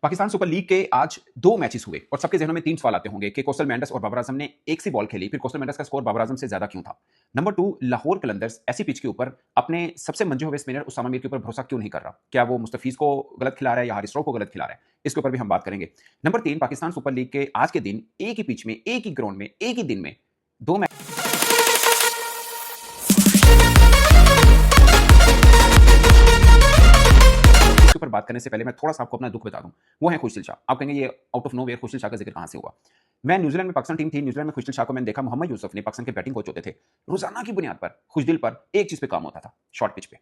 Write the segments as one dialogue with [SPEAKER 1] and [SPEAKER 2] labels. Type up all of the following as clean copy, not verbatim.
[SPEAKER 1] Pakistan super league के आज 2 matches हुए और सबके ज़हनों में 3 सवाल आते होंगे कि कोस्टल मेंडिस और बाबर आजम ने एक सी बॉल खेली, फिर कोस्टल मेंडिस का स्कोर बाबर आजम से ज़्यादा क्यों था? नंबर 2, लाहौर कलंदर्स ऐसी पिच के ऊपर अपने सबसे मंजे हुए स्पिनर उसामा मीर के ऊपर भरोसा क्यों नहीं कर रहा? क्या वो मुस्तफीज़ को गलत खिला रहा है या हारिस राव को गलत खिला रहा है? इसके ऊपर भी हम बात करेंगे। नंबर 3, पाकिस्तान सुपर लीग के आज के दिन एक ही पिच में, एक ही ग्राउंड में, एक ही दिन में 2 मैच इसके ऊपर बात करने से पहले मैं थोड़ा-सा आपको अपना दुःख बता दूँ। वो है खुशदिल शाह। आप कहेंगे ये आउट ऑफ नोवेयर खुशदिल शाह का ज़िक्र कहाँ से हुआ? मैं न्यूज़ीलैंड में पाकिस्तान टीम थी, न्यूज़ीलैंड में खुशदिल शाह को मैंने देखा, मोहम्मद यूसुफ ने पाकिस्तान के बैटिंग कोच होते थे। रोज़ाना की बुनियाद पर खुशदिल पर एक चीज़ पे काम होता था, शॉर्ट पिच पे।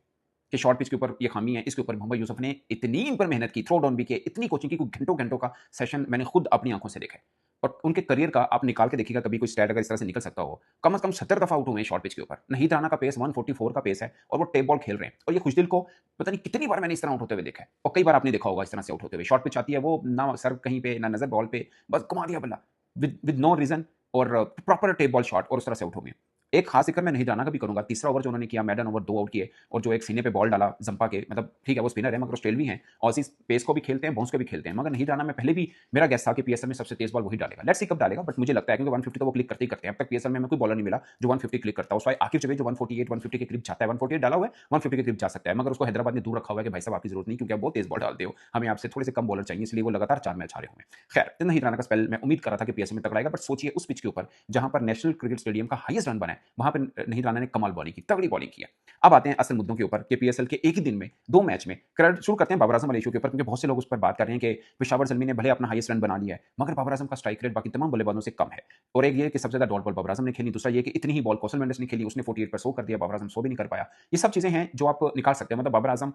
[SPEAKER 1] कि शॉर्ट पिच के ऊपर ये खामी है, इसके ऊपर मोहम्मद यूसुफ ने इतनी इन पर मेहनत की, थ्रो डाउन भी किए, इतनी कोचिंग की, कोई घंटों-घंटों का सेशन मैंने खुद अपनी आँखों से देखा है। और उनके करियर का आप निकाल के देखिएगा कभी कोई स्टैट अगर इस तरह से निकल सकता हो, कम से कम 70 दफ़ा आउट हुए हैं शॉर्ट पिच के ऊपर। नहीद राना का पेस 144 का पेस है और वो टेप बॉल खेल रहे हैं। और ये खुशदिल को पता नहीं कितनी बार मैंने इस तरह आउट होते हुए देखा है। और कई बार आपने देखा होगा इस तरह से आउट होते हुए। शॉर्ट पिच आती है, वो ना सर कहीं पे, ना नज़र बॉल पे, बस घुमा दिया बल्ला विद नो रीज़न और प्रॉपर टेप बॉल शॉट और उस तरह से आउट हो गए। एक खास जिक्र मैं नहीद राना का भी करूँगा। तीसरा ओवर जो उन्होंने किया, मेडन ओवर 2 आउट किए और जो एक सीने पे बॉल डाला जंपा के, मतलब ठीक है वो स्पिनर है मगर ऑस्ट्रेल भी हैं, ऑसीज़ पेस को भी खेलते हैं, बाउंस को भी खेलते हैं। मगर नहीद राना में पहले भी मेरा गेस था कि पीएसएल में सबसे तेज़ बॉल वही डालेगा। लेट्स सी कब डालेगा, बट मुझे लगता है क्योंकि 150 तो वो क्लिक करते ही करते हैं। अब तक पीएसएल में हमें कोई बॉलर नहीं मिला जो 150 क्लिक करता हो। सवाए आकिब जावेद जो 148 150 के करीब जाता है, 148 डाला हुआ है, 150 के करीब जा सकता है। मगर उसको हैदराबाद ने दूर रखा हुआ है कि भाई साहब आपकी ज़रूरत नहीं, क्योंकि आप बहुत तेज़ बॉल डालते हो, हमें आपसे थोड़े से कम बॉलर चाहिए, इसलिए वो लगातार 4 मैच हारे हुए हैं। खैर, तो नहीद राना का स्पेल मैं उम्मीद कर रहा था कि पीएसएल में तगड़ा आएगा, बट सोचिए उस पिच के ऊपर जहाँ पर नेशनल क्रिकेट स्टेडियम का हाईएस्ट रन बना है, वहाँ पे नहीद राना ने कमाल बॉलिंग की, तगड़ी बॉलिंग की है। अब आते हैं असल मुद्दों के ऊपर कि पीएसएल के एक ही दिन में 2 मैच में शुरू करते हैं बाबर आजम वाले इशू के ऊपर, क्योंकि बहुत से लोग उस पर बात कर रहे हैं कि पेशावर ज़ल्मी ने भले अपना हाईएस्ट रन बना लिया है, मगर बाबर आजम का स्ट्राइक रेट बाकी तमाम बल्लेबाजों से कम है। और एक ये कि सबसे ज़्यादा डॉट बॉल बाबर आजम ने खेली, दूसरा ये कि इतनी ही बॉल कौशल मेंडिस ने खेली, उसने 48 पर 100 कर दिया, बाबर आजम 100 भी नहीं कर पाया। ये सब चीज़ें हैं जो आप निकाल सकते हैं। मतलब बाबर आजम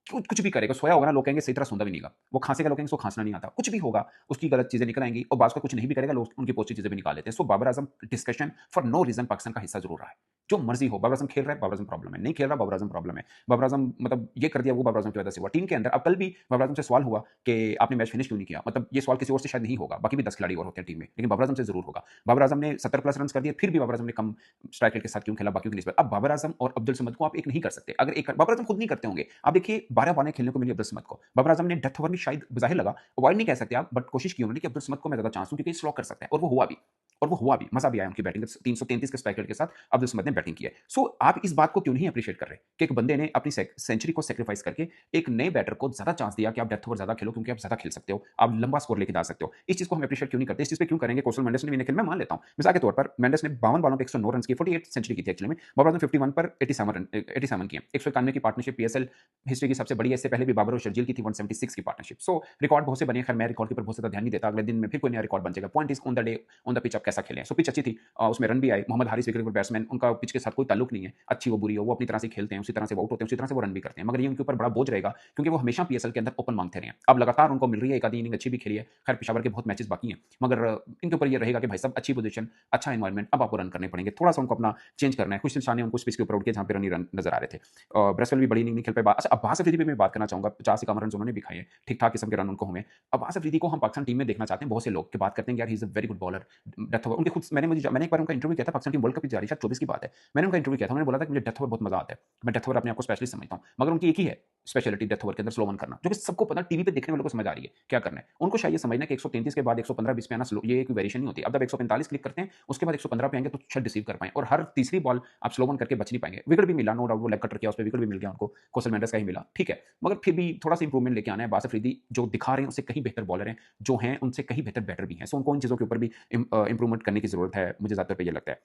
[SPEAKER 1] कुछ कुछ भी करेगा, सोया होगा ना, लोग कहेंगे सही तरह सोंदा भी नहींगा। वो खांसेगा, लोग कहेंगे उसको खांसना नहीं आता। कुछ भी होगा, उसकी गलत चीज़ें निकल आएँगी और बाज़ का कुछ नहीं भी करेगा, लोग उनकी पॉज़िटिव चीज़ें भी निकाल लेते हैं। So Babar Azam discussion for no reason Pakistan का हिस्सा ज़रूर रहा है। जो मर्ज़ी हो, बाबर आजम खेल रहा है, बाबर आजम प्रॉब्लम है, नहीं खेल रहा, बाबर आजम प्रॉब्लम है। बाबर आजम मतलब ये कर दिया, वो बाबर आजम की वजह से हुआ। टीम के अंदर अब कल भी बाबर आजम से सवाल हुआ कि आपने मैच फिनिश क्यों नहीं किया? मतलब ये सवाल किसी और से शायद नहीं होगा, बाकी भी 10 खिलाड़ी और होते हैं टीम में, लेकिन बाबर आजम से ज़रूर होगा। बाबर आजम ने 70 प्लस रन्स कर दिए, फिर भी बाबर आजम ने कम स्ट्राइक रेट के साथ क्यों खेला बाकियों की निस्बत? अब बाबर आजम और अब्दुल समद को आप एक नहीं कर सकते। अगर एक बाबर आजम खुद नहीं करते होंगे, आप देखिए 12 बॉलें खेलने को मिली अब्दुल समद को। बाबर आजम ने डेथ ओवर में शायद ज़ाहिर लगा, अवॉइड नहीं कह सकते आप, बट कोशिश की उन्होंने कि अब्दुल समद को मैं ज़्यादा चांस दूँ क्योंकि स्लो कर सकता है, और वो हुआ भी। और वो हुआ भी, मज़ा भी आया उनकी बैटिंग 333 के स्ट्राइक रेट के साथ अब्दुल समद ने बैटिंग की है। सो आप इस बात को क्यों नहीं एप्रिशिएट कर रहे कि एक बंदे ने अपनी सेंचुरी को सैक्रिफाइस करके एक नए बैटर को ज़्यादा चांस दिया कि आप डेथ ओवर ज़्यादा खेलो क्योंकि आप ज़्यादा खेल सकते हो, आप लंबा स्कोर लेके जा सकते हो। इस चीज़ को हम एप्रिशिएट क्यों नहीं करते? इस चीज़ पे क्यों करेंगे? कौशल मेंडिस ने भी नहीं खेला, मैं मान लेता हूँ। मिसाल के तौर पर मेंडिस ने 52 बॉलों पे 109 रन्स किए, 48 सेंचुरी की थी एक्चुअली में। बाबर आजम 51 पर 87 किए। 191 की पार्टनरशिप पीएसएल हिस्ट्री की सबसे बड़ी है। इससे पहले भी बाबर और शर्जील की थी 176 की पार्टनरशिप। सो रिकॉर्ड बहुत से बने। खैर मैं रिकॉर्ड के ऊपर बहुत ज़्यादा ध्यान नहीं देता, अगले दिन में फिर कोई नया रिकॉर्ड बन जाएगा। Point is on the day, on the pitch आप कैसा खेले हैं। सो पिच अच्छी थी, उसमें रन भी आए। Mohammad Haris wicket keeper batsman, उनका पिच के साथ कोई ताल्लुक नहीं है, अच्छी हो बुरी हो, वो अपनी तरह से खेलते हैं, उसी तरह से वो आउट होते हैं, उसी तरह से वो रन भी करते हैं। मगर ये उनके ऊपर बड़ा बोझ रहेगा क्योंकि वो हमेशा पीएसएल के अंदर ओपन मांगते रहे हैं। अब लगातार उनको मिल रही है, एक आधी इनिंग अच्छी भी खेली है। खैर पेशावर के बहुत मैचेस बाकी हैं, मगर इनके ऊपर ये रहेगा कि भाई साहब अच्छी पोजीशन, अच्छा एनवायरनमेंट, अब आपको रन करने पड़ेंगे। थोड़ा-सा उनको अपना चेंज करना है। खुशदिल शाह ने उनको इस पिच के ऊपर उठ के जहाँ पे रन ही रन नज़र आ रहे थे। ब्रेसवेल भी बड़ी इनिंग नहीं खेल पाए। अच्छा, अब्बास अफरीदी पे मैं बात करना चाहूँगा। 50-51 रन उन्होंने भी खाए हैं, ठीक-ठाक किस्म के रन उनको हुए हैं। अब्बास अफरीदी को हम पाकिस्तान टीम में देखना चाहते हैं। बहुत से लोग की बात करते हैं कि यार ही is a very good bowler. Death over उनके खुद मैंने एक बार उनका इंटरव्यू किया था, पाकिस्तान टीम वर्ल्ड कप की जा रही है, शायद 24 की बात है। मैंने उनका इंटरव्यू किया था, उन्होंने बोला था कि मुझे डेथ ओवर बहुत मज़ा आता है। मैं डेथ ओवर अपने आप को स्पेशलिस्ट समझता हूँ। मगर उनकी एक ही है स्पेशलिटी डेथ ओवर के अंदर स्लो वन करना, जो कि सबको पता है, टीवी पे देखने वालों को समझ आ रही है क्या करना है। उनको शायद ये समझना है कि 133 के बाद 115-20 पे आना स्लो, ये एक वेरिएशन नहीं होती। अब जब 145 क्लिक करते हैं, उसके बाद 115 पे आएँगे तो शायद रिसीव कर पाएँ, और हर तीसरी बॉल आप स्लो वन करके बच नहीं पाएँगे। विकेट भी मिला, नो डाउट, वो लेग कटर किया, उस पे विकेट भी मिल गया उनको, कौशल मेंडिस का ही मिला, ठीक है। मगर फिर भी थोड़ा-सा इंप्रूवमेंट लेके आना है। अब्बास अफरीदी जो दिखा रहे हैं उससे कहीं बेहतर बॉलर हैं, जो हैं उनसे कहीं बेहतर बैटर भी हैं। सो उनको इन चीज़ों के ऊपर भी इंप्रूवमेंट करने की ज़रूरत है, मुझे ज़्यादातर पे ये लगता है।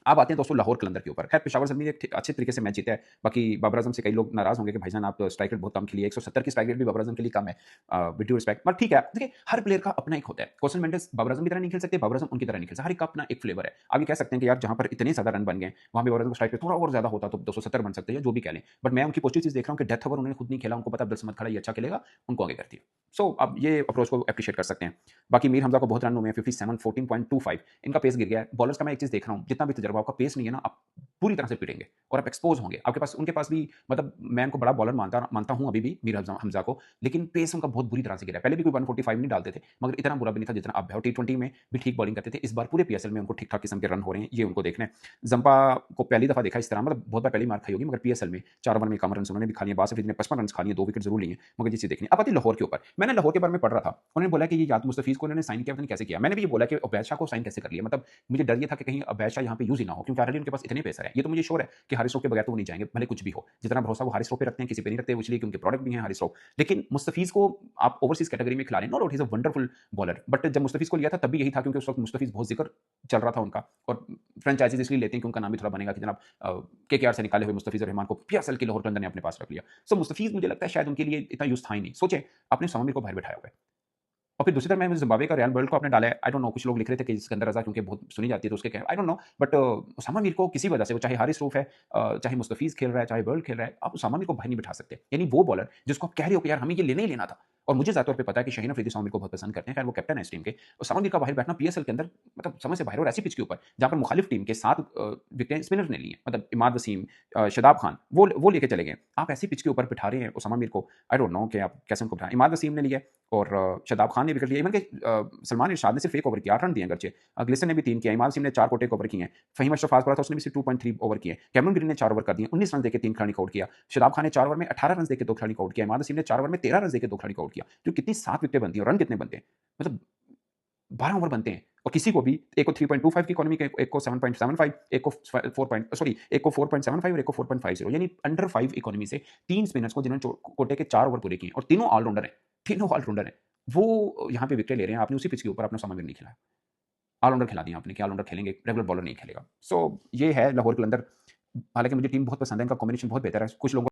[SPEAKER 1] अब आते हैं दोस्तों लाहौर कलंदर के ऊपर। खैर पेशावर ज़ल्मी ने एक अच्छे तरीके से मैच जीता है। बाकी बाबर आजम से कई लोग नाराज़ होंगे कि भाईजान आप स्ट्राइक रेट बहुत कम खेलिए। 170 की स्ट्राइक रेट भी बाबर आजम के लिए कम है। विद ड्यू रिस्पेक्ट, बट ठीक है। देखिए हर प्लेयर का अपना एक होता है। कौशल मेंडिस बाबर आजम की तरह नहीं खेल सकते, बाबर आजम उनकी तरह नहीं खेल सकते। हर एक का अपना एक फ्लेवर है। आप ये कह सकते हैं कि यार जहाँ पर इतने ज़्यादा रन बन गए, वहाँ पे बाबर आजम का स्ट्राइक रेट थोड़ा और ज़्यादा होता तो 270 बन सकते हैं, जो भी कह लें। बट मैं उनकी पॉजिटिव चीज़ देख रहा हूँ कि डेथ ओवर उन्होंने खुद नहीं खेला, उनको पता है अब्दुल समद खड़ा ये अच्छा खेलेगा, उनको आगे कर दिया। सो अब ये अप्रोच को एप्रिशिएट कर सकते हैं। बाकी मीर हमजा को बहुत रन हुए हैं, 57 14.25, इनका पेस गिर गया है। बॉलर्स का मैं एक चीज़ देख रहा हूँ, जितना भी तजुर्बा, आपका पेस नहीं है ना, आप पूरी तरह से पिटेंगे और आप एक्सपोज होंगे। आपके पास उनके पास भी मतलब मैं उनको बड़ा बॉलर मानता मानता हूँ अभी भी मीर हमजा को, लेकिन पेस उनका बहुत बुरी तरह से गिरा है। पहले भी कोई 145 नहीं डालते थे, मगर इतना बुरा भी नहीं था जितना अब है। और टी20 में भी ठीक बॉलिंग करते थे। इस बार पूरे पीएसएल में उनको ठीक-ठाक किस्म के रन हो रहे हैं, ये उनको देखना है। जंपा को पहली दफ़ा देखा इस तरह, मतलब बहुत बार पहली मार खाई होगी, मगर पीएसएल में 4 ओवर में कम रन उन्होंने भी खा लिए। बासिफ अफरीदी ने 55 रन खा लिए, 2 विकेट ज़रूर लिए, मगर ये चीज़ देखनी है। अब आती है लाहौर के ऊपर। मैंने लाहौर के बारे में पढ़ रहा था, उन्होंने बोला कि ये याद मुस्तफीज़ को उन्होंने साइन किया, पता नहीं कैसे किया। मैंने भी ये बोला कि उबैद शाह को साइन कैसे कर लिया, मतलब मुझे डर ये था कि कहीं उबैद शाह यहाँ पे यूज़ ही ना हो, क्योंकि ऑलरेडी उनके पास इतने पेसर हैं। ये तो मुझे श्योर है कि हारिस रऊफ के बगैर तो वो नहीं जाएँगे, भले कुछ भी हो। जितना भरोसा वो हारिस रऊफ पे रखते हैं, किसी पे नहीं रखते, वो इसलिए कि उनके प्रोडक्ट भी हैं हारिस रऊफ। लेकिन मुस्तफीज़ को आप ओवरसीज़ कैटेगरी में खिला रहे हैं, no doubt he is a wonderful bowler, but जब मुस्तफीज़ को लिया था तब भी यही था, क्योंकि उस वक़्त मुस्तफीज़ बहुत ज़िक्र चल रहा था उनका, और फ्रेंचाइज़ीज़ इसलिए लेते हैं कि उनका नाम भी थोड़ा बनेगा कि जनाब केकेआर से निकाले हुए मुस्तफीज़ रहमान को पीएसएल के लाहौर कलंदर ने अपने पास रख लिया। सो मुस्तफीज़ मुझे लगता है शायद उनके लिए इतना यूज़ था ही नहीं। सोचें, आपने सौम्य को बाहर बिठाया हुआ है। और फिर दूसरी तरफ मैं ज़िम्बाब्वे का रियाल वर्ल्ड को आपने डाला है। आई डोंट नो, कुछ लोग लिख रहे थे कि सिकंदर रज़ा क्योंकि बहुत सुनी जाती है तो उसके क्या, I don't know, but Usama Mir को किसी वजह से, वो चाहे हारिस रऊफ है, चाहे मुस्तफीज़ खेल रहा है, चाहे वर्ल्ड खेल रहा है, आप उसामा मीर को बाहर नहीं बिठा सकते। यानी वो बॉलर जिसको आप कह रहे हो कि यार हमें ये लेना ही लेना था। और मुझे ज़ाती तौर पे पता है कि शाहीन अफरीदी उसामा मीर को बहुत पसंद करते हैं, खैर वो कैप्टन है इस टीम के। उसामा मीर का बाहर बैठना पीएसएल के अंदर मतलब समझ से बाहर है, और ऐसी पिच के ऊपर जहाँ पर मुखालिफ टीम के 7 विकेटें स्पिनर ने ली हैं, मतलब इमाद वसीम, शादाब खान, वो लेके चले गए। आप ऐसी पिच के ऊपर बिठा रहे हैं उसामा मीर को, आई डोंट नो कि आप कैसे उनको बिठाएं। इमाद वसीम ने लिया और शादाब खान ने विकेट लिया। इवन के सलमान इरशाद ने सिर्फ 1 ओवर किया, 8 रन दिए अगरचे। ग्लिसन ने भी 3 किया, इमाद वसीम ने 4 को टेक ओवर किए हैं। फ़हीम अशरफ फास्ट बॉलर था, उसने भी सिर्फ 2.3 ओवर किए। कैमरन ग्रीन ने 4 ओवर कर दिए, 19 रन देके 3 खिलाड़ी को आउट किया। शादाब खान ने 4 ओवर में 18 रन देके 2 खिलाड़ी को आउट किया। इमाद वसीम ने 4 ओवर में 13 रन देके 2 खिलाड़ी को आउट किया। तो कितनी 7 विकेटें बनती हैं और रन कितने बनते हैं? मतलब 12 ओवर बनते हैं। और किसी को भी, एक को 3.25 की इकोनॉमी, एक को 7.75, एक को 4.75 और एक को 4.50, यानी अंडर 5 इकोनॉमी से 3 स्पिनर्स को जिन्होंने कोटे के 4 ओवर पूरे किए, और तीनों ऑलराउंडर हैं, तीनों ऑलराउंडर हैं। वो यहाँ पे विकेट ले रहे हैं। आपने उसी पिच के ऊपर अपना सामना नहीं खिलाया। ऑलराउंडर खिला दिया आपने कि ऑलराउंडर खेलेंगे, रेगुलर बॉलर नहीं खेलेगा। सो ये है लाहौर कलंदर। हालाँकि मुझे टीम बहुत पसंद है, इनका कॉम्बिनेशन बहुत बेहतर है। कुछ लोगों